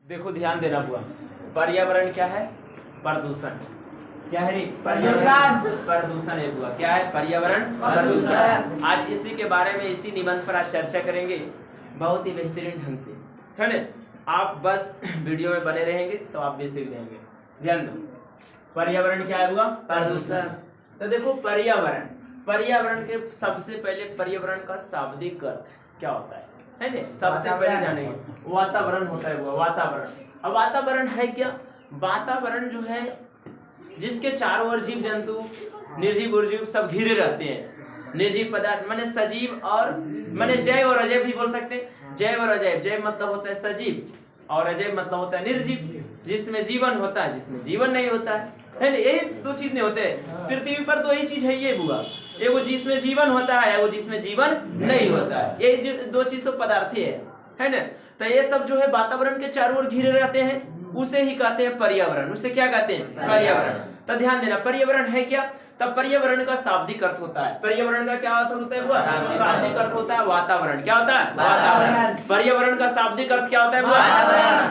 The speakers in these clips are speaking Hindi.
देखो ध्यान देना बुआ, पर्यावरण क्या है? प्रदूषण। क्या है रे? पर्यावरण प्रदूषण है बुआ। क्या है? पर्यावरण प्रदूषण। आज इसी के बारे में, इसी निबंध पर आज चर्चा करेंगे बहुत ही बेहतरीन ढंग से, है ना? आप बस वीडियो में बने रहेंगे तो आप बेसिक देंगे। ध्यान दो, पर्यावरण क्या है बुआ? प्रदूषण। तो देखो पर्यावरण के सबसे पहले पर्यावरण का शाब्दिक अर्थ क्या होता है ना? सबसे पहले जानेंगे वातावरण होता है वो वातावरण। अब वातावरण है क्या? वातावरण जो है जिसके चारों ओर जीव जंतु, निर्जीव उर्जीव सब घिरे रहते हैं। निर्जीव पदार्थ माने सजीव और माने जैव और अजैव भी बोल सकते हैं। जैव और अजैव, जैव मतलब होता है सजीव और अजैव मतलब होता है निर्जीव, जिसमें जीवन होता है जिसमें जीवन नहीं होता है ना? यही दो चीज नहीं होते पृथ्वी पर, तो यही चीज है ये बुआ, एगो जिसमें जीवन होता है, एगो जिसमें जीवन नहीं होता है। ये दो चीज तो पदार्थ है ना? तो ये सब जो है वातावरण के चारों ओर घिरे रहते हैं, उसे ही कहते हैं पर्यावरण। उसे क्या कहते हैं? पर्यावरण। तो ध्यान देना, पर्यावरण है क्या? तब पर्यावरण का शाब्दिक अर्थ होता है। पर्यावरण का क्या अर्थ होता है बुआ? शाब्दिक अर्थ होता है वातावरण। क्या होता है? वातावरण। पर्यावरण का शाब्दिक अर्थ क्या होता है बुआ?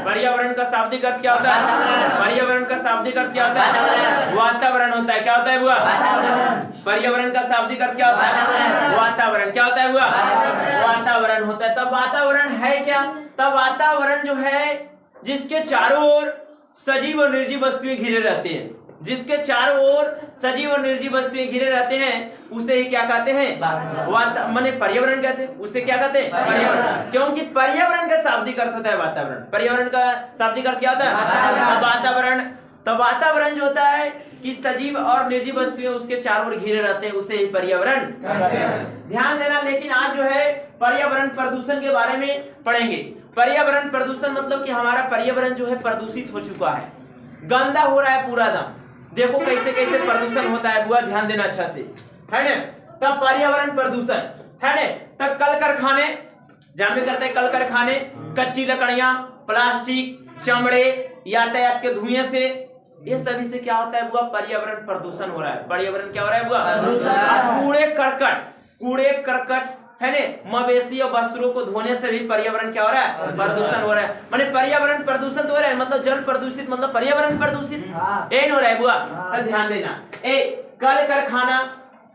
पर्यावरण का शाब्दिक अर्थ क्या होता है? पर्यावरण का शाब्दिक अर्थ क्या होता है? वातावरण होता है। क्या होता है बुआ? पर्यावरण का शाब्दिक अर्थ क्या होता है? वातावरण। क्या होता है बुआ? वातावरण होता है। तब वातावरण है क्या? तब वातावरण जो है जिसके चारों ओर सजीव और निर्जीव वस्तुएं घिरे रहते हैं, जिसके चारों ओर सजीव और निर्जीव वस्तुएं घिरे रहते हैं, उसे ही क्या कहते हैं? माने पर्यावरण कहते हैं। उसे क्या कहते हैं? पर्यावरण। क्योंकि पर्यावरण का शाब्दिक अर्थ होता है वातावरण। पर्यावरण का शाब्दिक अर्थ क्या होता है? वातावरण। तो वातावरण जो होता है कि सजीव और निर्जीव वस्तुएं उसके चारों ओर घिरे रहते हैं, उसे ही पर्यावरण कहते हैं। ध्यान देना, लेकिन आज जो है पर्यावरण प्रदूषण के बारे में पढ़ेंगे। पर्यावरण प्रदूषण मतलब कि हमारा पर्यावरण जो है प्रदूषित हो चुका है, गंदा हो रहा है पूरा दम। देखो कैसे कैसे प्रदूषण होता है बुआ, ध्यान देना अच्छा से, है ना? तब पर्यावरण प्रदूषण है ना? तब कल कारखाने जानबे करते हैं, कल कारखाने, कच्ची लकड़ियां, प्लास्टिक, चमड़े, यातायात के धुएं से, ये सभी से क्या होता है बुआ? पर्यावरण प्रदूषण हो रहा है। पर्यावरण क्या हो रहा है बुआ? कूड़े करकट है ने, मवेशी और वस्त्रों को धोने से भी पर्यावरण क्या हो रहा है? प्रदूषण हो रहा है। माने पर्यावरण प्रदूषण तो हो रहा है, मतलब जल प्रदूषित मतलब पर्यावरण प्रदूषित, यही हो रहा है बुआ। तो ध्यान देना, कल कारखाना,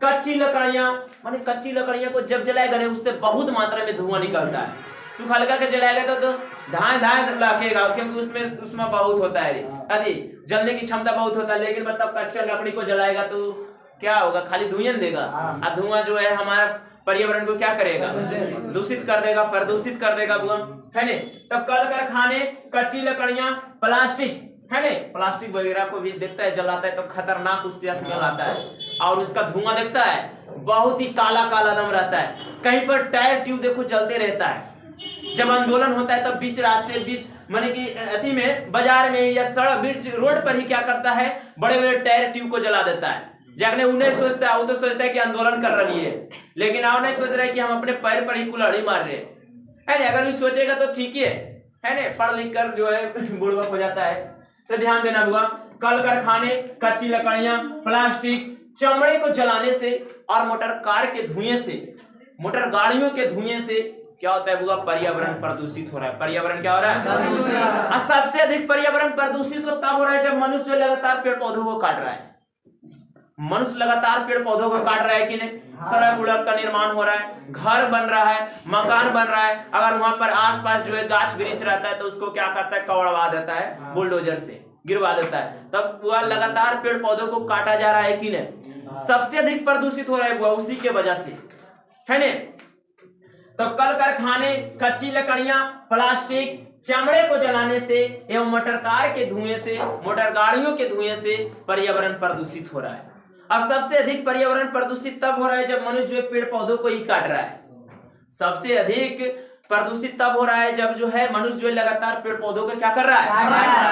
कच्ची लकड़ियां, माने कच्ची लकड़ियां को जब जलाएगा ना उससे बहुत मात्रा में धुआं निकलता है। सूखा लगा के जलाएगा तो धाए लगेगा, क्योंकि उसमें बहुत होता है रे, जलने की क्षमता बहुत होता है। लेकिन मतलब कच्चा लकड़ी को जलाएगा तो क्या होगा? खाली धुआं देगा। और धुआं जो है हमारा पर्यावरण को क्या करेगा? दूषित कर देगा, प्रदूषित कर देगा बुआ, है ने? तब कल कारखाने, कच्ची लकड़ियां, प्लास्टिक, है ने? प्लास्टिक वगैरह को भी देखता है जलाता है तो खतरनाक उससे स्मेल आता है, और उसका धुआं देखता है बहुत ही काला काला दम रहता है। कहीं पर टायर ट्यूब देखो जलते रहता है। जब आंदोलन होता है तब बीच रास्ते, बीच माने कि अथी में, बाजार में या सड़क बीच रोड पर ही क्या करता है? बड़े बड़े टायर ट्यूब को जला देता है। जागने उन्हें सोचता है, वो तो सोचता है कि आंदोलन कर रही है, लेकिन आप नहीं सोच रहे कि हम अपने पैर पर ही कुल्हाड़ी मार रहे हैं, है? अगर वो सोचेगा तो ठीक ही है ना? पढ़ लिख कर जो है बुड़बक हो जाता है। तो ध्यान देना बुआ, कल कारखाने, कच्ची लकड़ियां, प्लास्टिक, चमड़े को जलाने से और मोटर कार के धुएं से, मोटर गाड़ियों के धुएं से क्या होता है बुआ? पर्यावरण प्रदूषित हो रहा है। पर्यावरण क्या हो रहा है? और सबसे अधिक पर्यावरण प्रदूषित तो तब हो रहा है जब मनुष्य लगातार पेड़ पौधों को काट रहा है। मनुष्य लगातार पेड़ पौधों को काट रहा है कि नहीं? सड़क उड़क का निर्माण हो रहा है, घर बन रहा है, मकान बन रहा है। अगर वहां पर आसपास जो है गाछ वृक्ष रहता है तो उसको क्या करता है? कवड़वा देता है, बुलडोजर से गिरवा देता है। तब वह लगातार पेड़ पौधों को काटा जा रहा है कि नहीं? सबसे अधिक प्रदूषित हो रहा है वह उसी के वजह से, है ने? तो कल कारखाने, कच्ची लकड़ियां, प्लास्टिक, चमड़े को जलाने से एवं मोटर कार के धुएं से, मोटर गाड़ियों के धुएं से पर्यावरण प्रदूषित हो रहा है। और सबसे अधिक पर्यावरण प्रदूषित तब हो रहा है जब मनुष्य जो है पेड़ पौधों को ही काट रहा है। सबसे अधिक प्रदूषित तब हो रहा है जब जो है मनुष्य जो है लगातार पेड़ पौधों को क्या कर रहा है?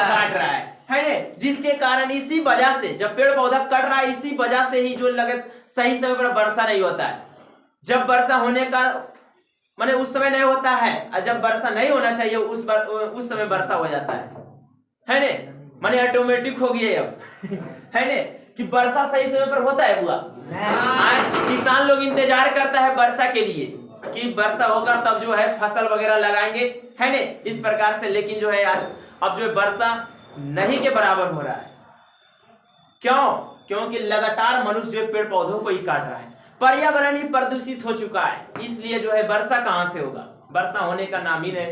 काट रहा है ना? जिसके कारण इसी वजह से जब पेड़ पौधा कट रहा है, इसी वजह से ही जो लगे सही समय पर वर्षा नहीं होता है। जब वर्षा होने का माने उस समय नहीं होता है, और जब वर्षा नहीं होना चाहिए उस समय वर्षा हो जाता है ने? माने ऑटोमेटिक हो गई है अब, है ने? कि वर्षा सही समय पर होता है बुआ। आज किसान लोग इंतजार करता है वर्षा के लिए कि वर्षा होगा तब जो है फसल वगैरह लगाएंगे, है ने, इस प्रकार से। लेकिन जो है आज अब जो वर्षा नहीं के बराबर हो रहा है। क्यों? क्योंकि लगातार मनुष्य जो पेड़ पौधों को ही काट रहा है, पर्यावरण ही प्रदूषित हो चुका है, इसलिए जो है वर्षा कहां से होगा, वर्षा होने का नाम ही नहीं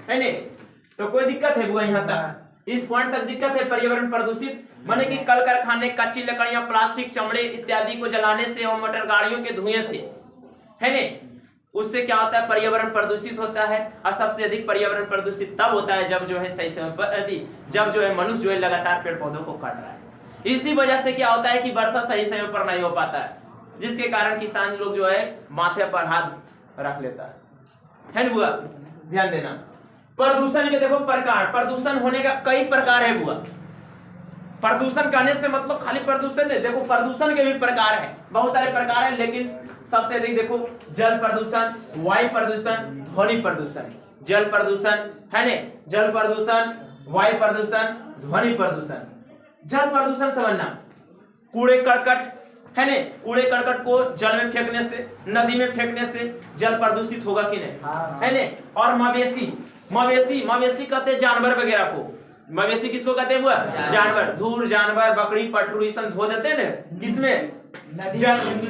है नहीं। तो कोई दिक्कत है बुआ यहाँ तक? इस पॉइंट तक दिक्कत है? पर्यावरण प्रदूषित माने कि कल कारखाने, कच्ची लकड़ियां, प्लास्टिक, चमड़े इत्यादि को जलाने से और मोटर गाड़ियों के धुएं से, है ने, उससे क्या होता है, पर्यावरण प्रदूषित होता है। और सबसे अधिक पर्यावरण प्रदूषित तब होता है जब जो है सही समय पर, जब जो है मनुष्य जो है लगातार पेड़ पौधों को काट रहा है। इसी वजह से क्या होता है कि वर्षा सही समय पर नहीं हो पाता है, जिसके कारण किसान लोग जो है माथे पर हाथ रख लेता है ना बुआ? ध्यान देना। प्रदूषण के देखो प्रकार, प्रदूषण होने का कई प्रकार है बुआ। प्रदूषण कहने से मतलब खाली प्रदूषण नहीं, देखो प्रदूषण के भी प्रकार है, बहुत सारे प्रकार है, लेकिन सबसे अधिक देखो जल प्रदूषण, वायु प्रदूषण, ध्वनि प्रदूषण। जल प्रदूषण है ने, जल प्रदूषण, वायु प्रदूषण, ध्वनि प्रदूषण। जल प्रदूषण समझना, कूड़े करकट है ने, कूड़े करकट को जल में फेंकने से, नदी में फेंकने से जल प्रदूषित होगा कि नहीं, है ने। और मवेशी, मवेशी, मवेशी कहते हैं जानवर वगैरह को। मवेशी किसको कहते हैं बुआ? जानवर। धूर जानवर, बकरी, पटरू सब धो देते हैं ना, किसमें?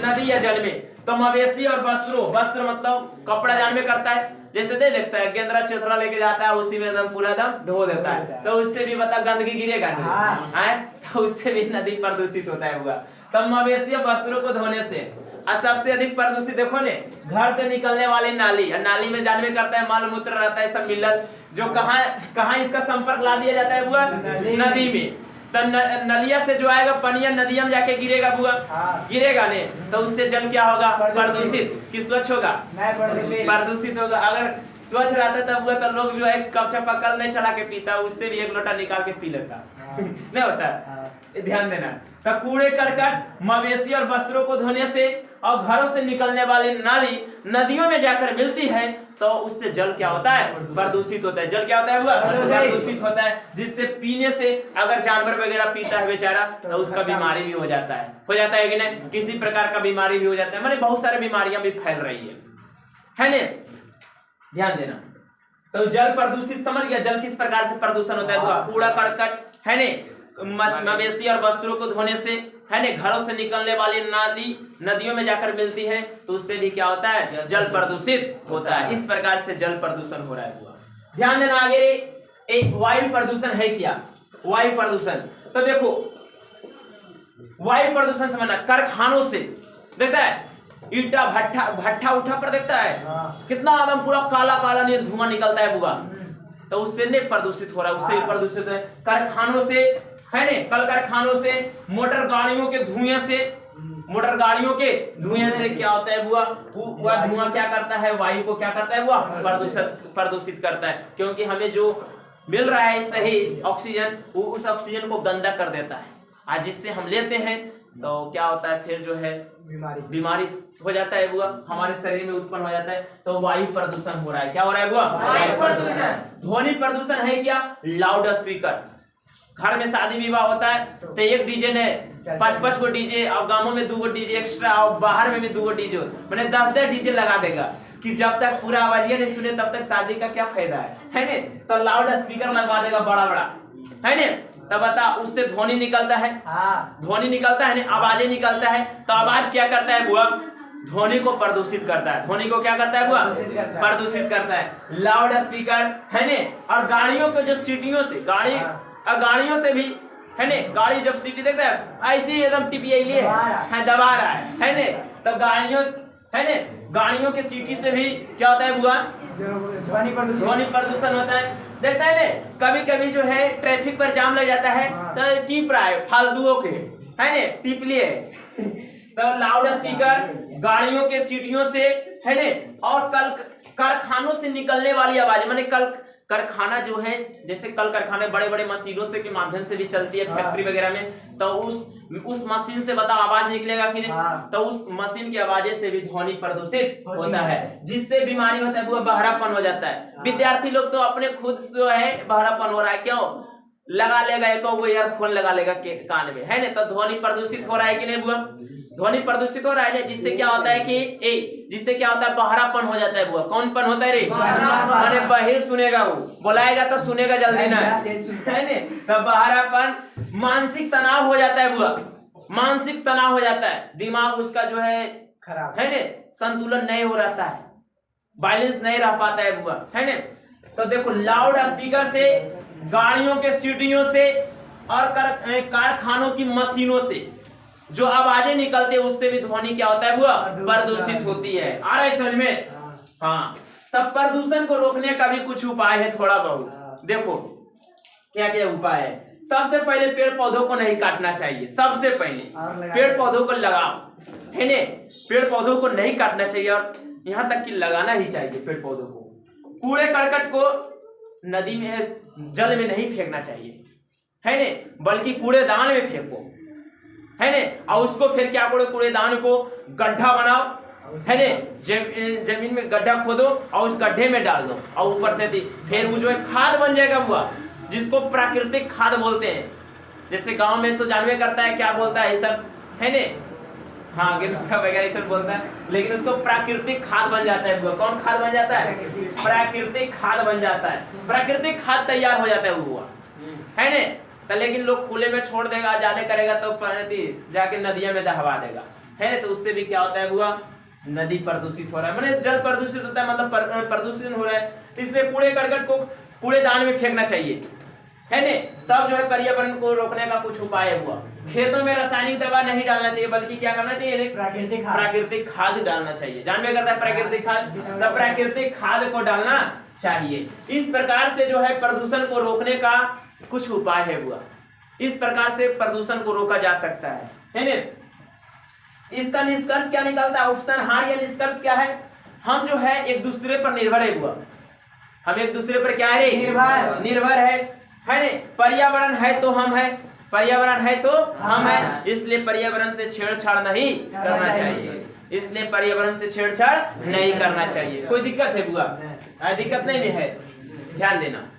नदी या जल में। तो मवेशी और वस्त्रों, वस्त्र मतलब कपड़ा जान में करता है, जैसे दे देखता है गेंदरा चेथरा लेके जाता है, उसी में एकदम पूरा एकदम धो देता है, तो उससे भी बता गंदगी गिरेगा नहीं, तो उससे भी नदी प्रदूषित होता है हुआ। तब मवेशी और वस्त्रों को धोने से। और सबसे अधिक प्रदूषित देखो ने, घर से निकलने वाली नाली, और नाली में जानवे करता है, माल मूत्र रहता है सब मिलत, जो कहाँ इसका संपर्क ला दिया जाता है बुआ? नदी में। तो नलिया से जो आएगा पनिया नदिया में जाके गिरेगा बुआ, गिरेगा ने, तो उससे जल क्या होगा? प्रदूषित। कि स्वच्छ होगा? प्रदूषित होगा। अगर स्वच्छ रहता तब बुआ तो लोग जो है कप छपा नहीं चला के पीता, उससे भी एक लोटा निकाल के पी लेता, नहीं होता? ध्यान देना। तो कूड़े करकट, मवेशी और वस्त्रों को धोने से और घरों से निकलने वाली नाली नदियों में जाकर मिलती है, तो उससे जल क्या होता है? प्रदूषित होता है। जल क्या होता है हुआ? प्रदूषित होता है, जिससे पीने से अगर जानवर वगैरह पीता है बेचारा, तो उसका बीमारी भी हो जाता है कि नहीं? किसी प्रकार का बीमारी भी हो जाता है, माने बहुत सारी बीमारियां भी फैल रही है ने? ध्यान देना। तो जल प्रदूषित समझ गया, जल किस प्रकार से प्रदूषण होता है? कूड़ा करकट है ने, मवेशी और वस्त्रों को धोने से, है ने, घरों से निकलने वाली नाली नदियों में जाकर मिलती है, तो उससे भी क्या होता है? जल प्रदूषित होता है। इस प्रकार से जल प्रदूषण हो रहा है। ध्यान देना। आगे एक वायु प्रदूषण है क्या? वायु प्रदूषण, तो देखो वायु प्रदूषण समझना, कारखानों से देखता है ईटा भट्ठा उठा पर देखता है कितना आदम पूरा काला काला धुआं निकलता है बुआ, तो उससे नहीं प्रदूषित हो रहा है, उससे प्रदूषित है। कारखानों से, है ने, कल कारखानों से, मोटर गाड़ियों के धुएं से, मोटर गाड़ियों के धुएं से क्या होता है बुआ? वह धुआं क्या करता है? वायु को क्या करता है बुआ? प्रदूषित करता है, क्योंकि हमें जो मिल रहा है सही ऑक्सीजन, वो उस ऑक्सीजन को गंदा कर देता है, आज जिससे हम लेते हैं तो क्या होता है? फिर जो है बीमारी हो जाता है बुआ, हमारे शरीर में उत्पन्न हो जाता है। तो वायु प्रदूषण हो रहा है। क्या हो रहा है बुआ? वायु प्रदूषण। ध्वनि प्रदूषण है क्या? Loud speaker. घर में शादी विवाह होता है तो एक डीजे ने 5-5 गो डीजे, और गांवों में 2 गो डीजे एक्स्ट्रा, और बाहर में भी 2 गो डीजे, मैंने 10 डीजे लगा देगा कि जब तक पूरा आवाज़ नहीं सुने तब तक शादी का क्या फायदा है ने? तो लाउड स्पीकर लगवा देगा बड़ा बड़ा, है ने? तब बता, उससे ध्वनि निकलता है, ध्वनि निकलता है, आवाजें निकलता है। तो आवाज क्या करता है बुआ? ध्वनि को प्रदूषित करता है। ध्वनि को क्या करता है बुआ? प्रदूषित करता है। लाउड स्पीकर, है ने, और गाड़ियों के जो सीटियों से, गाड़ियों से भी, है ने, गाड़ी जब सीटी देखता है ऐसी एकदम टिपिया लिए है, दबा रहा है ने, तो गाड़ियों, है ने, गाड़ियों के सीटी से भी क्या होता है बुआ? ध्वनि प्रदूषण होता है। देखता है ने, कभी कभी जो है ट्रैफिक पर जाम लग जाता है तो टीप रहा है फालतुओं के, है ने, टीप लिए तो लाउड स्पीकर, गाड़ियों के सीटियों से, है ने, और कल कारखानों से निकलने वाली आवाज, माने कल कारखाना जो है, जैसे कल कारखाने बड़े बड़े मशीनों से के माध्यम से भी चलती है फैक्ट्री वगैरह में, तो उस मशीन से बता आवाज निकलेगा कि नहीं? तो उस मशीन की आवाजें से भी ध्वनि प्रदूषित होता है, जिससे बीमारी होता है वो बहरापन हो जाता है। विद्यार्थी लोग तो अपने खुद जो है बहरापन हो रहा है, क्यों? लगा लेगा, एक वो ईयरफोन लगा लेगा के कान में, है ना, तो ध्वनि प्रदूषित हो रहा है कि नहीं बुआ? ध्वनि प्रदूषित हो रहा है, जिससे क्या होता है कि जिससे क्या होता है, बहरापन हो जाता है बुआ। कौनपन होता है रे? माने बहिर सुनेगा, वो बुलाएगा तो सुनेगा जल्दी ना, है ना, तो बहरापन, मानसिक तनाव हो जाता है बुआ, मानसिक तनाव हो जाता है, दिमाग उसका जो है खराब, है ना, संतुलन नहीं हो रहता है, बैलेंस नहीं रह पाता है बुआ, है ना। तो देखो लाउड स्पीकर से, गाड़ियों के सीटियों से और कारखानों की मशीनों से जो आवाजें निकलती है उससे भी ध्वनि क्या होता है बुआ? प्रदूषित होती है। आ रहा है समझ में? हाँ, तब प्रदूषण को रोकने का भी कुछ उपाय है थोड़ा बहुत। देखो क्या क्या उपाय है। सबसे पहले पेड़ पौधों को नहीं काटना चाहिए, सबसे पहले पेड़ पौधों को लगाओ, है ने, पेड़ पौधों को नहीं काटना चाहिए और यहाँ तक कि लगाना ही चाहिए पेड़ पौधों को। कूड़े करकट को नदी में, जल में नहीं फेंकना चाहिए, है ने, बल्कि कूड़ेदान में फेंको, है ने, और उसको फिर क्या करो, कूड़ेदान को गड्ढा बनाओ, है ने, जमीन में गड्ढा खोदो और उस गड्ढे में डाल दो और ऊपर से फिर वो जो है खाद बन जाएगा हुआ, जिसको प्राकृतिक खाद बोलते हैं। जैसे गांव में तो जानवे करता है क्या बोलता है सब, है ने, हाँ गिरफ्तार वगैरह सब बोलता है, लेकिन उसको प्राकृतिक खाद बन जाता है। कौन खाद बन जाता है? प्राकृतिक खाद बन जाता है, प्राकृतिक खाद तैयार हो जाता है हुआ, है ने। तो लेकिन लोग खुले में छोड़ देगा, ज्यादा करेगा तो जाके नदियां में दहवा देगा, है ना, तो उससे भी क्या होता है हुआ, नदी प्रदूषित हो रहा है, माने जल प्रदूषित होता है, मतलब प्रदूषण हो रहा है। इसलिए कूड़े करकट को कूड़ेदान में फेंकना चाहिए, है ने, तब जो है पर्यावरण को रोकने का कुछ उपाय हुआ। खेतों में रासायनिक दवा नहीं डालना चाहिए, बल्कि क्या करना चाहिए, प्राकृतिक खाद डालना चाहिए। जानवे करता है प्राकृतिक खाद, तब प्राकृतिक खाद को डालना चाहिए। इस प्रकार से जो है प्रदूषण को रोकने का कुछ उपाय है हुआ, इस प्रकार से प्रदूषण को रोका जा सकता है ने। इसका निष्कर्ष क्या निकलता है, उपसंहार या निष्कर्ष क्या है, हम जो है एक दूसरे पर निर्भर है हुआ, हम एक दूसरे पर क्या है, निर्भर है ने। पर्यावरण है तो हम है, पर्यावरण है तो हम है, इसलिए पर्यावरण से छेड़छाड़ नहीं करना चाहिए, इसलिए पर्यावरण से छेड़छाड़ नहीं करना चाहिए। कोई दिक्कत है बुआ? दिक्कत नहीं है, ध्यान देना।